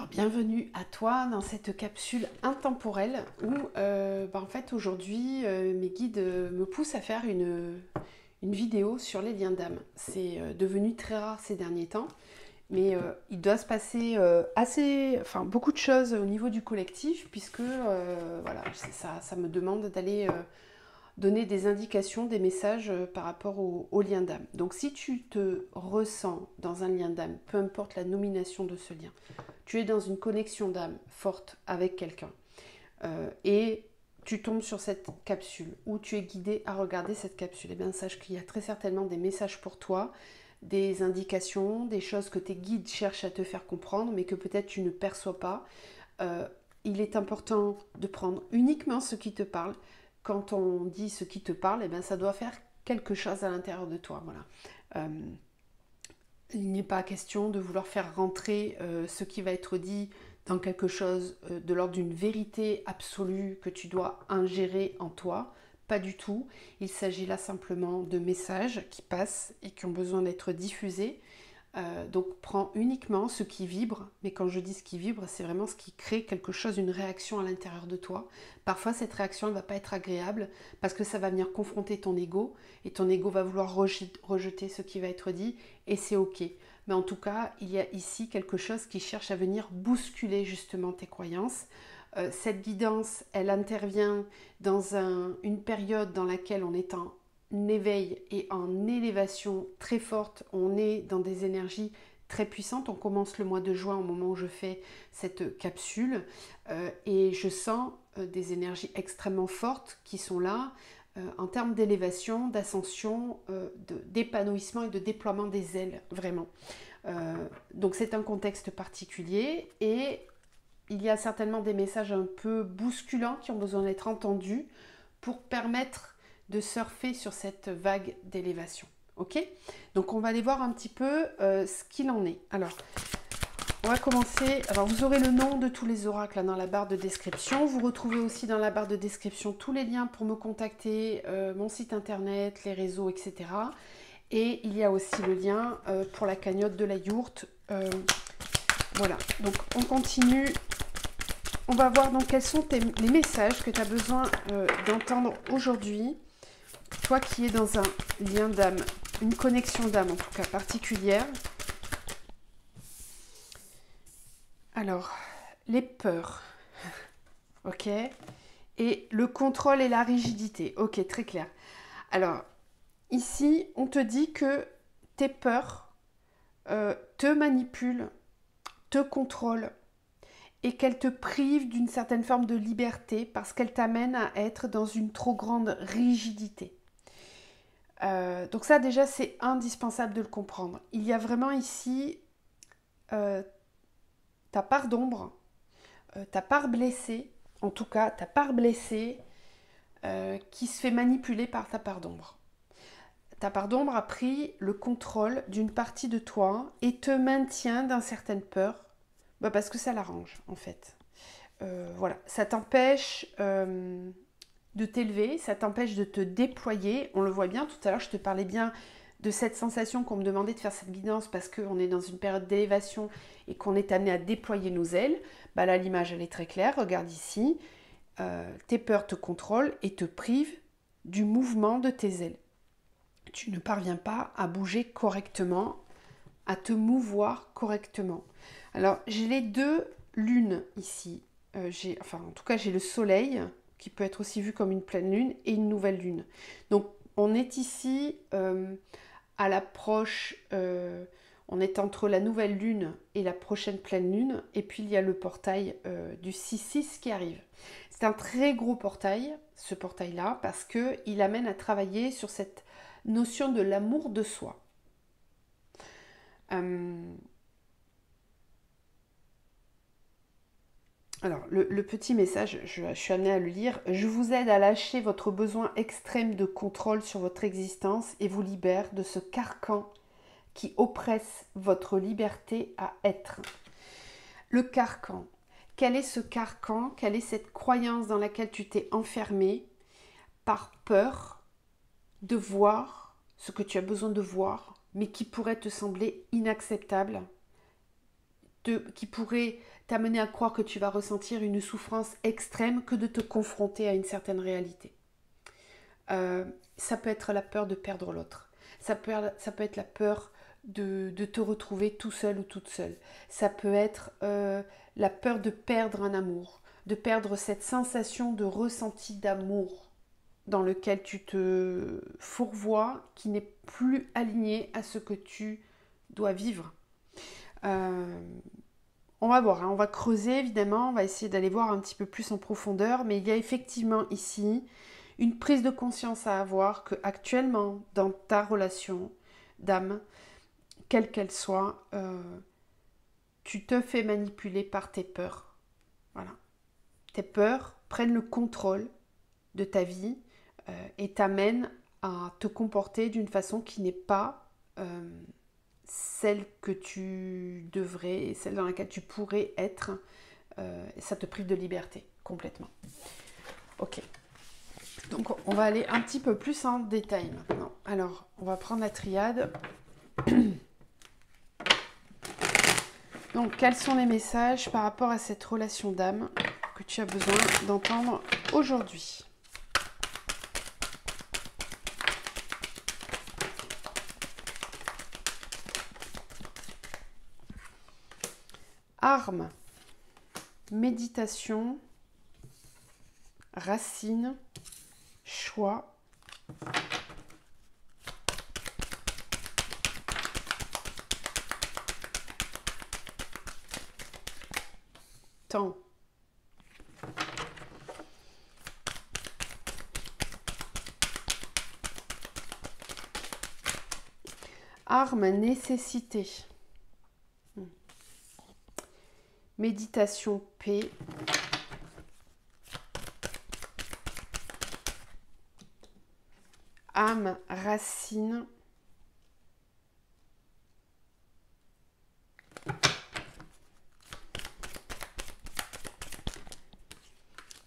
Alors, bienvenue à toi dans cette capsule intemporelle où en fait aujourd'hui mes guides me poussent à faire une vidéo sur les liens d'âme. C'est devenu très rare ces derniers temps, mais il doit se passer beaucoup de choses au niveau du collectif puisque voilà, ça me demande d'aller donner des indications, des messages par rapport au lien d'âme. Donc si tu te ressens dans un lien d'âme, peu importe la nomination de ce lien, tu es dans une connexion d'âme forte avec quelqu'un et tu tombes sur cette capsule ou tu es guidé à regarder cette capsule, et bien sache qu'il y a très certainement des messages pour toi, des indications, des choses que tes guides cherchent à te faire comprendre mais que peut-être tu ne perçois pas. Il est important de prendre uniquement ce qui te parle. Quand on dit ce qui te parle, et bien ça doit faire quelque chose à l'intérieur de toi. Voilà. Il n'est pas question de vouloir faire rentrer ce qui va être dit dans quelque chose de l'ordre d'une vérité absolue que tu dois ingérer en toi. Pas du tout. Il s'agit là simplement de messages qui passent et qui ont besoin d'être diffusés. Donc prends uniquement ce qui vibre, mais quand je dis ce qui vibre, c'est vraiment ce qui crée quelque chose, une réaction à l'intérieur de toi. Parfois cette réaction ne va pas être agréable parce que ça va venir confronter ton ego et ton ego va vouloir rejeter ce qui va être dit et c'est ok. Mais en tout cas, il y a ici quelque chose qui cherche à venir bousculer justement tes croyances. Cette guidance, elle intervient dans une période dans laquelle on est en éveil et en élévation très forte, on est dans des énergies très puissantes. On commence le mois de juin au moment où je fais cette capsule et je sens des énergies extrêmement fortes qui sont là en termes d'élévation, d'ascension, d'épanouissement et de déploiement des ailes, vraiment. Donc c'est un contexte particulier et il y a certainement des messages un peu bousculants qui ont besoin d'être entendus pour permettre de surfer sur cette vague d'élévation. Ok? Donc on va aller voir un petit peu ce qu'il en est. Alors, on va commencer. Alors vous aurez le nom de tous les oracles là, dans la barre de description. Vous retrouvez aussi dans la barre de description tous les liens pour me contacter, mon site internet, les réseaux, etc. Et il y a aussi le lien pour la cagnotte de la yourte. Voilà, donc on continue. On va voir donc quels sont les messages que tu as besoin d'entendre aujourd'hui. Toi qui es dans un lien d'âme, une connexion d'âme en tout cas particulière. Alors, les peurs, ok, et le contrôle et la rigidité, ok, très clair. Alors, ici, on te dit que tes peurs te manipulent, te contrôlent et qu'elles te privent d'une certaine forme de liberté parce qu'elles t'amènent à être dans une trop grande rigidité. Donc ça déjà c'est indispensable de le comprendre. Il y a vraiment ici ta part d'ombre, ta part blessée, en tout cas ta part blessée qui se fait manipuler par ta part d'ombre. Ta part d'ombre a pris le contrôle d'une partie de toi et te maintient dans certaines peurs parce que ça l'arrange en fait. Voilà, ça t'empêche de t'élever, ça t'empêche de te déployer. On le voit bien, tout à l'heure je te parlais bien de cette sensation qu'on me demandait de faire cette guidance parce qu'on est dans une période d'élévation et qu'on est amené à déployer nos ailes. Là l'image elle est très claire, regarde ici, tes peurs te contrôlent et te privent du mouvement de tes ailes. Tu ne parviens pas à bouger correctement, à te mouvoir correctement. Alors j'ai les deux lunes ici, en tout cas j'ai le soleil qui peut être aussi vu comme une pleine lune, et une nouvelle lune. Donc on est ici à l'approche, on est entre la nouvelle lune et la prochaine pleine lune, et puis il y a le portail du 6-6 qui arrive. C'est un très gros portail, ce portail-là, parce qu'il amène à travailler sur cette notion de l'amour de soi. Alors, le petit message, je suis amenée à le lire. Je vous aide à lâcher votre besoin extrême de contrôle sur votre existence et vous libère de ce carcan qui oppresse votre liberté à être. Le carcan. Quel est ce carcan? Quelle est cette croyance dans laquelle tu t'es enfermé par peur de voir ce que tu as besoin de voir, mais qui pourrait te sembler inacceptable, qui pourrait t'amener à croire que tu vas ressentir une souffrance extrême que de te confronter à une certaine réalité. Ça peut être la peur de perdre l'autre. Ça peut être la peur de te retrouver tout seul ou toute seule. Ça peut être la peur de perdre un amour, de perdre cette sensation de ressenti d'amour dans lequel tu te fourvoies, qui n'est plus aligné à ce que tu dois vivre. On va voir, hein, on va creuser évidemment, on va essayer d'aller voir un petit peu plus en profondeur, mais il y a effectivement ici une prise de conscience à avoir que actuellement dans ta relation d'âme, quelle qu'elle soit, tu te fais manipuler par tes peurs. Voilà. Tes peurs prennent le contrôle de ta vie et t'amènent à te comporter d'une façon qui n'est pas celle que tu devrais, celle dans laquelle tu pourrais être. Ça te prive de liberté complètement. Ok. Donc on va aller un petit peu plus en détail maintenant. Alors, on va prendre la triade. Donc, quels sont les messages par rapport à cette relation d'âme que tu as besoin d'entendre aujourd'hui? Arme, méditation, racine, choix, temps. Arme, nécessité. Méditation, paix. Âme, racine.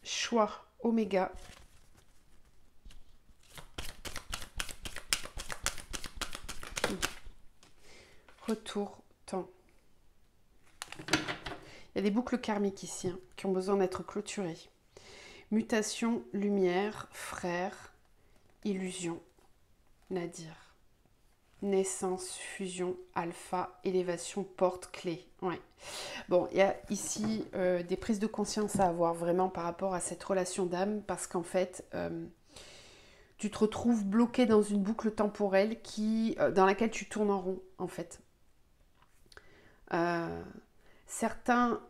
Choix, oméga. Retour, temps. Il y a des boucles karmiques ici hein, qui ont besoin d'être clôturées. Mutation, lumière, frère, illusion, nadir. Naissance, fusion, alpha, élévation, porte, clé. Ouais. Bon, il y a ici des prises de conscience à avoir vraiment par rapport à cette relation d'âme parce qu'en fait, tu te retrouves bloqué dans une boucle temporelle dans laquelle tu tournes en rond en fait. Certains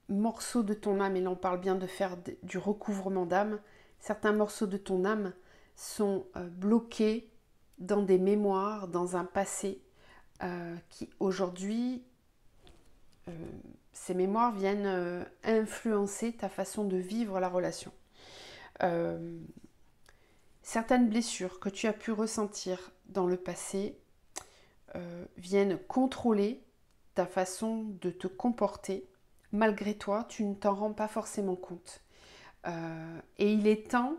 morceaux de ton âme, et là on parle bien de faire du recouvrement d'âme, certains morceaux de ton âme sont bloqués dans des mémoires, dans un passé qui aujourd'hui, ces mémoires viennent influencer ta façon de vivre la relation. Certaines blessures que tu as pu ressentir dans le passé viennent contrôler ta façon de te comporter. Malgré toi, tu ne t'en rends pas forcément compte. Et il est temps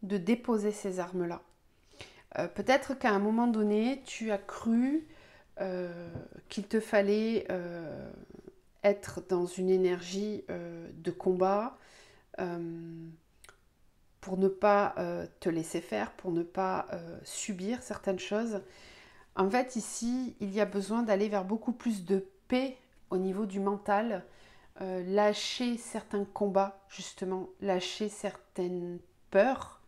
de déposer ces armes-là. Peut-être qu'à un moment donné, tu as cru qu'il te fallait être dans une énergie de combat pour ne pas te laisser faire, pour ne pas subir certaines choses. En fait, ici, il y a besoin d'aller vers beaucoup plus de paix au niveau du mental, lâcher certains combats, justement, lâcher certaines peurs,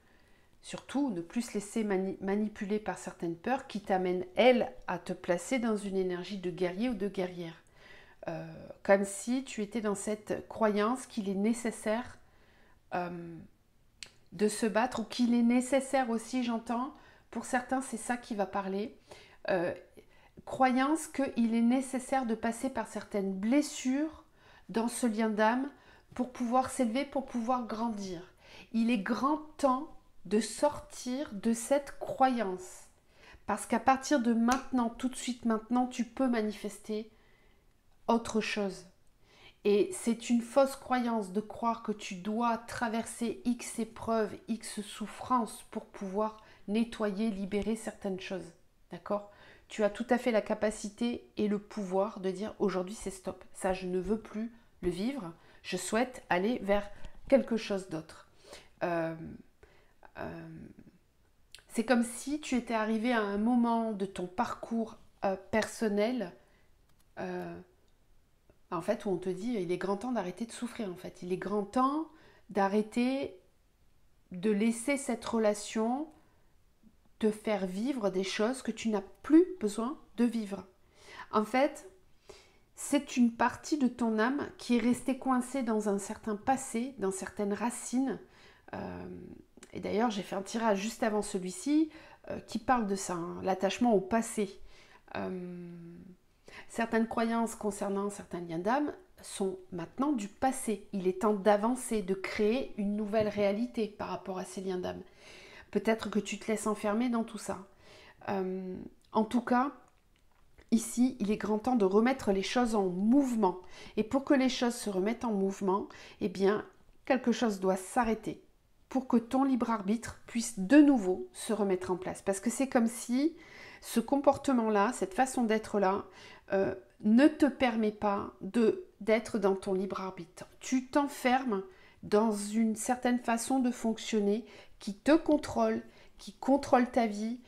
surtout ne plus se laisser manipuler par certaines peurs qui t'amènent, elles, à te placer dans une énergie de guerrier ou de guerrière. Comme si tu étais dans cette croyance qu'il est nécessaire de se battre, ou qu'il est nécessaire aussi, j'entends, pour certains c'est ça qui va parler, croyance qu'il est nécessaire de passer par certaines blessures dans ce lien d'âme pour pouvoir s'élever, pour pouvoir grandir. Il est grand temps de sortir de cette croyance. Parce qu'à partir de maintenant, tout de suite maintenant, tu peux manifester autre chose. Et c'est une fausse croyance de croire que tu dois traverser X épreuves, X souffrances pour pouvoir nettoyer, libérer certaines choses. D'accord ? tu as tout à fait la capacité et le pouvoir de dire aujourd'hui c'est stop. Ça, je ne veux plus le vivre. Je souhaite aller vers quelque chose d'autre. C'est comme si tu étais arrivé à un moment de ton parcours personnel en fait, où on te dit il est grand temps d'arrêter de souffrir en fait. Il est grand temps d'arrêter de laisser cette relation te faire vivre des choses que tu n'as plus besoin de vivre. En fait, c'est une partie de ton âme qui est restée coincée dans un certain passé, dans certaines racines. Et d'ailleurs, j'ai fait un tirage juste avant celui-ci qui parle de ça, hein, l'attachement au passé. Certaines croyances concernant certains liens d'âme sont maintenant du passé. Il est temps d'avancer, de créer une nouvelle réalité par rapport à ces liens d'âme. Peut-être que tu te laisses enfermer dans tout ça. En tout cas, ici, il est grand temps de remettre les choses en mouvement. Et pour que les choses se remettent en mouvement, eh bien, quelque chose doit s'arrêter pour que ton libre arbitre puisse de nouveau se remettre en place. Parce que c'est comme si ce comportement-là, cette façon d'être-là, ne te permet pas d'être dans ton libre arbitre. Tu t'enfermes dans une certaine façon de fonctionner qui te contrôle, qui contrôle ta vie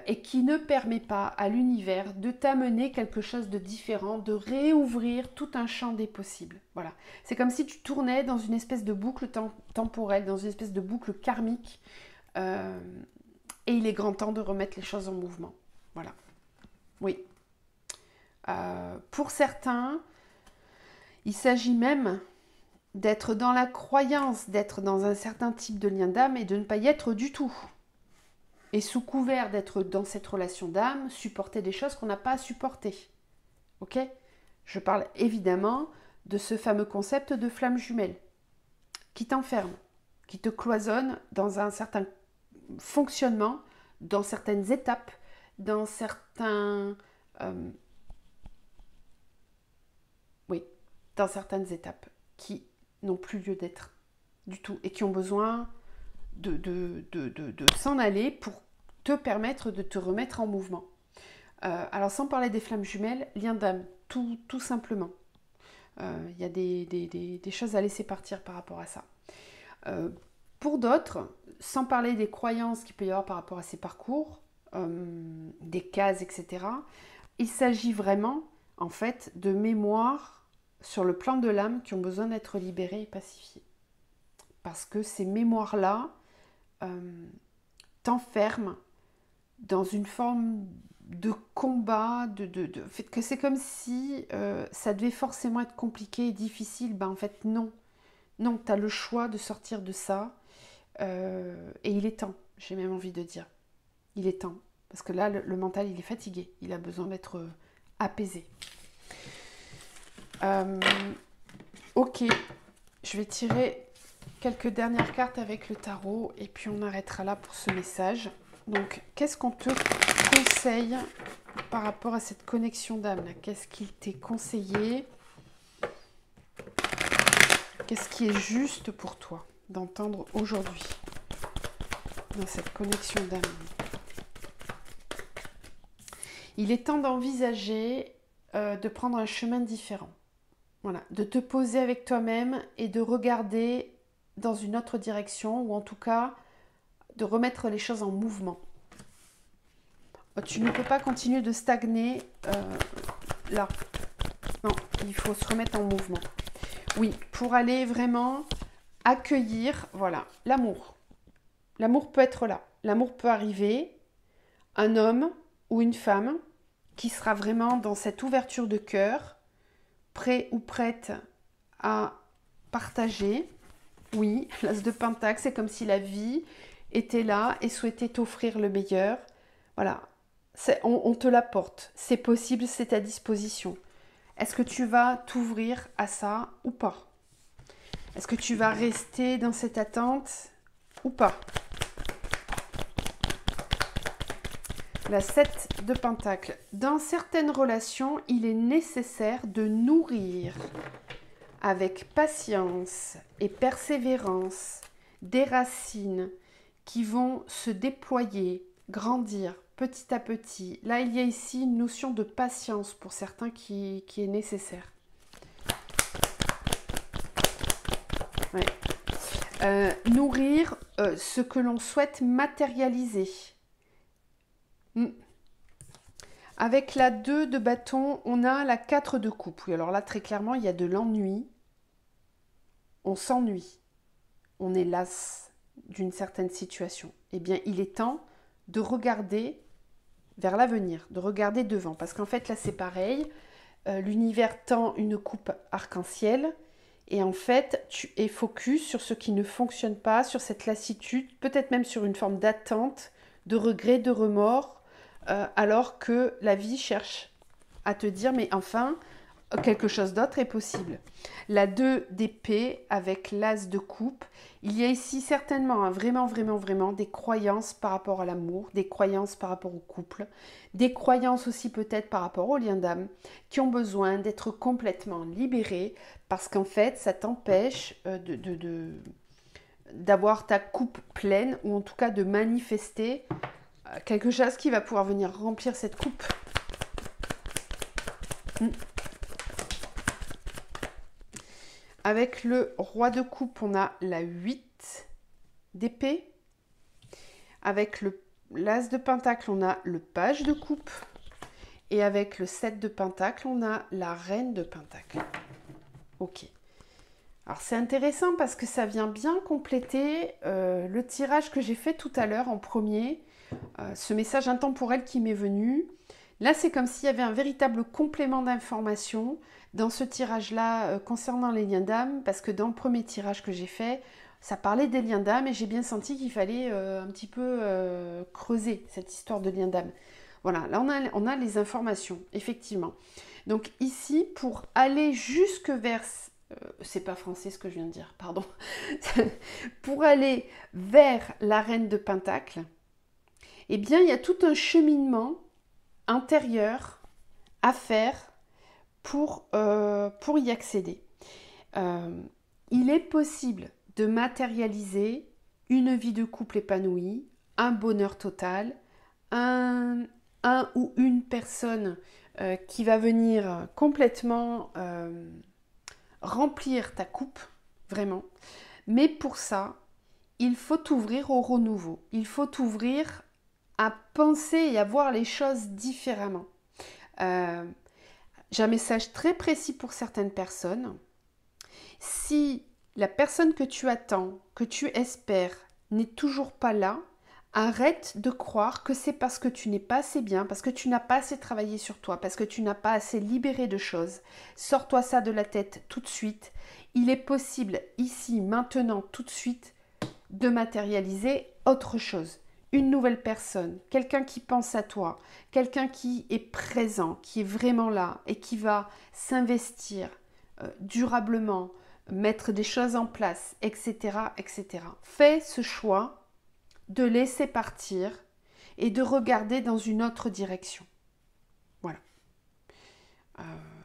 et qui ne permet pas à l'univers de t'amener quelque chose de différent, de réouvrir tout un champ des possibles. Voilà. C'est comme si tu tournais dans une espèce de boucle temporelle, dans une espèce de boucle karmique et il est grand temps de remettre les choses en mouvement. Voilà. Oui. Pour certains, il s'agit même d'être dans la croyance, d'être dans un certain type de lien d'âme et de ne pas y être du tout. Et sous couvert d'être dans cette relation d'âme, supporter des choses qu'on n'a pas à supporter. Ok ? Je parle évidemment de ce fameux concept de flamme jumelle qui t'enferme, qui te cloisonne dans un certain fonctionnement, dans certaines étapes, dans certains... dans certaines étapes qui n'ont plus lieu d'être du tout et qui ont besoin de s'en aller pour te permettre de te remettre en mouvement. Alors sans parler des flammes jumelles, lien d'âme, tout simplement. Il y a des choses à laisser partir par rapport à ça. Pour d'autres, sans parler des croyances qu'il peut y avoir par rapport à ces parcours, des cases, etc., il s'agit vraiment, en fait, de mémoires sur le plan de l'âme qui ont besoin d'être libérées et pacifiées. Parce que ces mémoires-là t'enferment dans une forme de combat, fait que c'est comme si ça devait forcément être compliqué et difficile. Ben en fait, non. Non, tu as le choix de sortir de ça. Et il est temps, j'ai même envie de dire. Il est temps. Parce que là, le mental, il est fatigué. Il a besoin d'être apaisé. Ok, je vais tirer quelques dernières cartes avec le tarot et puis on arrêtera là pour ce message. Donc, qu'est-ce qu'on te conseille par rapport à cette connexion d'âme là ? Qu'est-ce qu'il t'est conseillé ? Qu'est-ce qui est juste pour toi d'entendre aujourd'hui dans cette connexion d'âme ? Il est temps d'envisager de prendre un chemin différent. Voilà, de te poser avec toi-même et de regarder dans une autre direction, ou en tout cas de remettre les choses en mouvement. Tu ne peux pas continuer de stagner là. Non, il faut se remettre en mouvement. Oui, pour aller vraiment accueillir, voilà, l'amour. L'amour peut être là. L'amour peut arriver. Un homme ou une femme qui sera vraiment dans cette ouverture de cœur, prêt ou prête à partager. Oui, l'as de Pentacle, c'est comme si la vie était là et souhaitait t'offrir le meilleur. Voilà, on te l'apporte. C'est possible, c'est à disposition. Est-ce que tu vas t'ouvrir à ça ou pas ? Est-ce que tu vas rester dans cette attente ou pas ? La 7 de Pentacle. Dans certaines relations, il est nécessaire de nourrir avec patience et persévérance des racines qui vont se déployer, grandir petit à petit. Là, il y a ici une notion de patience pour certains qui est nécessaire. Ouais. Nourrir ce que l'on souhaite matérialiser. Avec la 2 de bâton, on a la 4 de coupe. Oui, alors là, très clairement, il y a de l'ennui. On s'ennuie. On est las d'une certaine situation. Eh bien, il est temps de regarder vers l'avenir, de regarder devant. Parce qu'en fait, là, c'est pareil. L'univers tend une coupe arc-en-ciel. Et en fait, tu es focus sur ce qui ne fonctionne pas, sur cette lassitude, peut-être même sur une forme d'attente, de regret, de remords, alors que la vie cherche à te dire, mais enfin, quelque chose d'autre est possible. La 2 d'épée avec l'as de coupe, il y a ici certainement, vraiment des croyances par rapport à l'amour, des croyances par rapport au couple, des croyances aussi peut-être par rapport aux liens d'âme, qui ont besoin d'être complètement libérées, parce qu'en fait, ça t'empêche d'avoir ta coupe pleine, ou en tout cas de manifester quelque chose qui va pouvoir venir remplir cette coupe. Avec le roi de coupe, on a la 8 d'épée. Avec l'as de pentacle, on a le page de coupe. Et avec le 7 de pentacle, on a la reine de pentacle. Ok. Alors c'est intéressant parce que ça vient bien compléter le tirage que j'ai fait tout à l'heure en premier. Ce message intemporel qui m'est venu. Là, c'est comme s'il y avait un véritable complément d'information dans ce tirage-là concernant les liens d'âme, parce que dans le premier tirage que j'ai fait, ça parlait des liens d'âme et j'ai bien senti qu'il fallait un petit peu creuser cette histoire de liens d'âme. Voilà, là on a les informations, effectivement. Donc ici, pour aller jusque vers... c'est pas français ce que je viens de dire, pardon. Pour aller vers la reine de pentacle, eh bien, il y a tout un cheminement intérieur à faire pour y accéder. Il est possible de matérialiser une vie de couple épanouie, un bonheur total, un ou une personne qui va venir complètement remplir ta coupe, vraiment. Mais pour ça, il faut t'ouvrir au renouveau. Il faut t'ouvrir à penser et à voir les choses différemment. J'ai un message très précis pour certaines personnes. Si la personne que tu attends, que tu espères, n'est toujours pas là, arrête de croire que c'est parce que tu n'es pas assez bien, parce que tu n'as pas assez travaillé sur toi, parce que tu n'as pas assez libéré de choses. Sors-toi ça de la tête tout de suite. Il est possible, ici, maintenant, tout de suite, de matérialiser autre chose. Une nouvelle personne, quelqu'un qui pense à toi, quelqu'un qui est présent, qui est vraiment là et qui va s'investir durablement, mettre des choses en place, etc., etc. Fais ce choix de laisser partir et de regarder dans une autre direction. Voilà.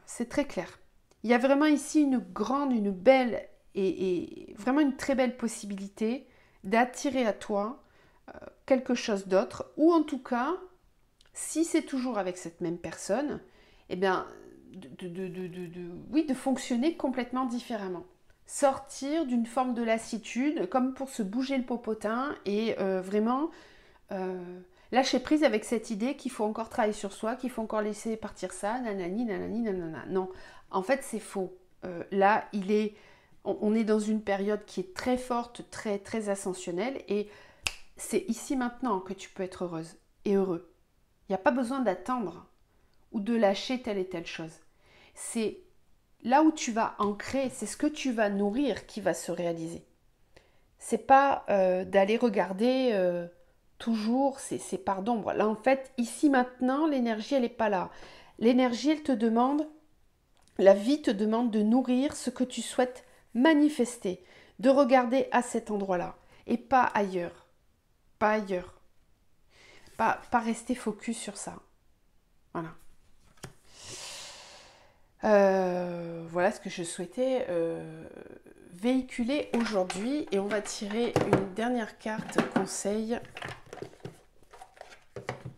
C'est très clair. Il y a vraiment ici une grande, une belle et vraiment une très belle possibilité d'attirer à toi quelque chose d'autre, ou en tout cas, si c'est toujours avec cette même personne, eh bien, de fonctionner complètement différemment. Sortir d'une forme de lassitude, comme pour se bouger le popotin, et vraiment lâcher prise avec cette idée qu'il faut encore travailler sur soi, qu'il faut encore laisser partir ça, nanani, nanani, nanana. Non, en fait, c'est faux. Là, on est dans une période qui est très forte, très, très ascensionnelle, et c'est ici maintenant que tu peux être heureuse et heureux. Il n'y a pas besoin d'attendre ou de lâcher telle et telle chose. C'est là où tu vas ancrer, c'est ce que tu vas nourrir qui va se réaliser. C'est pas d'aller regarder toujours ces parts d'ombre. Là, en fait, ici maintenant, l'énergie, elle n'est pas là. L'énergie, elle te demande, la vie te demande de nourrir ce que tu souhaites manifester, de regarder à cet endroit-là et pas ailleurs. Pas ailleurs. Pas rester focus sur ça. Voilà. Voilà ce que je souhaitais véhiculer aujourd'hui. Et on va tirer une dernière carte conseil.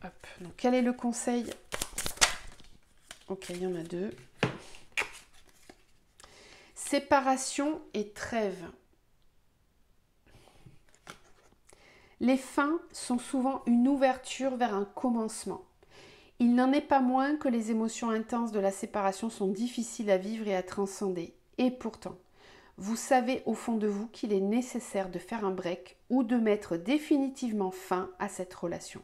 Hop. quel est le conseil? Ok, il y en a deux. Séparation et trêve. Les fins sont souvent une ouverture vers un commencement. Il n'en est pas moins que les émotions intenses de la séparation sont difficiles à vivre et à transcender. Et pourtant, vous savez au fond de vous qu'il est nécessaire de faire un break ou de mettre définitivement fin à cette relation.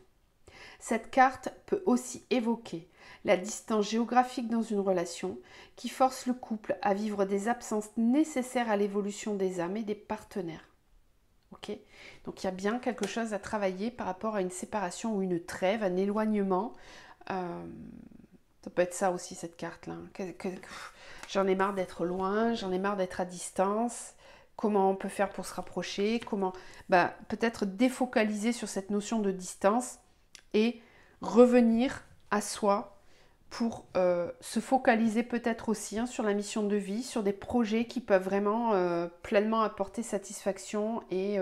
Cette carte peut aussi évoquer la distance géographique dans une relation qui force le couple à vivre des absences nécessaires à l'évolution des âmes et des partenaires. Okay. Donc il y a bien quelque chose à travailler par rapport à une séparation ou une trêve, un éloignement. Ça peut être ça aussi cette carte-là. J'en ai marre d'être loin, j'en ai marre d'être à distance. Comment on peut faire pour se rapprocher? Comment peut-être défocaliser sur cette notion de distance et revenir à soi pour se focaliser peut-être aussi sur la mission de vie, sur des projets qui peuvent vraiment pleinement apporter satisfaction et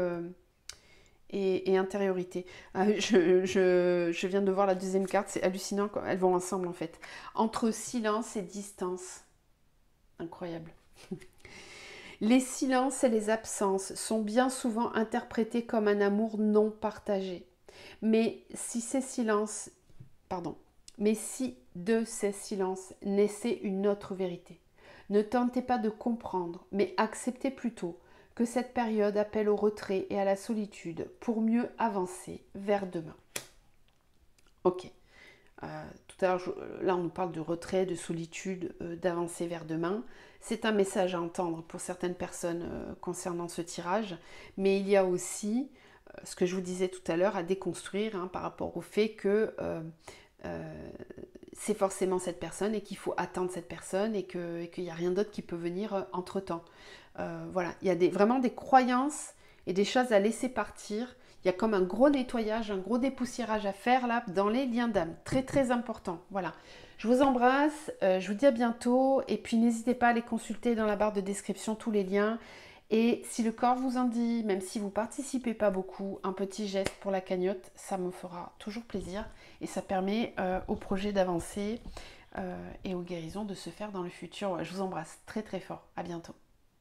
intériorité. Je viens de voir la deuxième carte, c'est hallucinant, elles vont ensemble en fait. Entre silence et distance. Incroyable. Les silences et les absences sont bien souvent interprétés comme un amour non partagé. Mais si de ces silences naissait une autre vérité, ne tentez pas de comprendre, mais acceptez plutôt que cette période appelle au retrait et à la solitude pour mieux avancer vers demain. Ok. Tout à l'heure, là on nous parle de retrait, de solitude, d'avancer vers demain. C'est un message à entendre pour certaines personnes concernant ce tirage, mais il y a aussi ce que je vous disais tout à l'heure à déconstruire par rapport au fait que c'est forcément cette personne et qu'il faut attendre cette personne et qu'il n'y a rien d'autre qui peut venir entre-temps. Voilà, il y a vraiment des croyances et des choses à laisser partir. Il y a comme un gros nettoyage, un gros dépoussiérage à faire là dans les liens d'âme. Très très important. Voilà. Je vous embrasse, je vous dis à bientôt et puis n'hésitez pas à aller consulter dans la barre de description tous les liens. Et si le corps vous en dit, même si vous ne participez pas beaucoup, un petit geste pour la cagnotte, ça me fera toujours plaisir et ça permet au projet d'avancer et aux guérisons de se faire dans le futur. Je vous embrasse très très fort. À bientôt.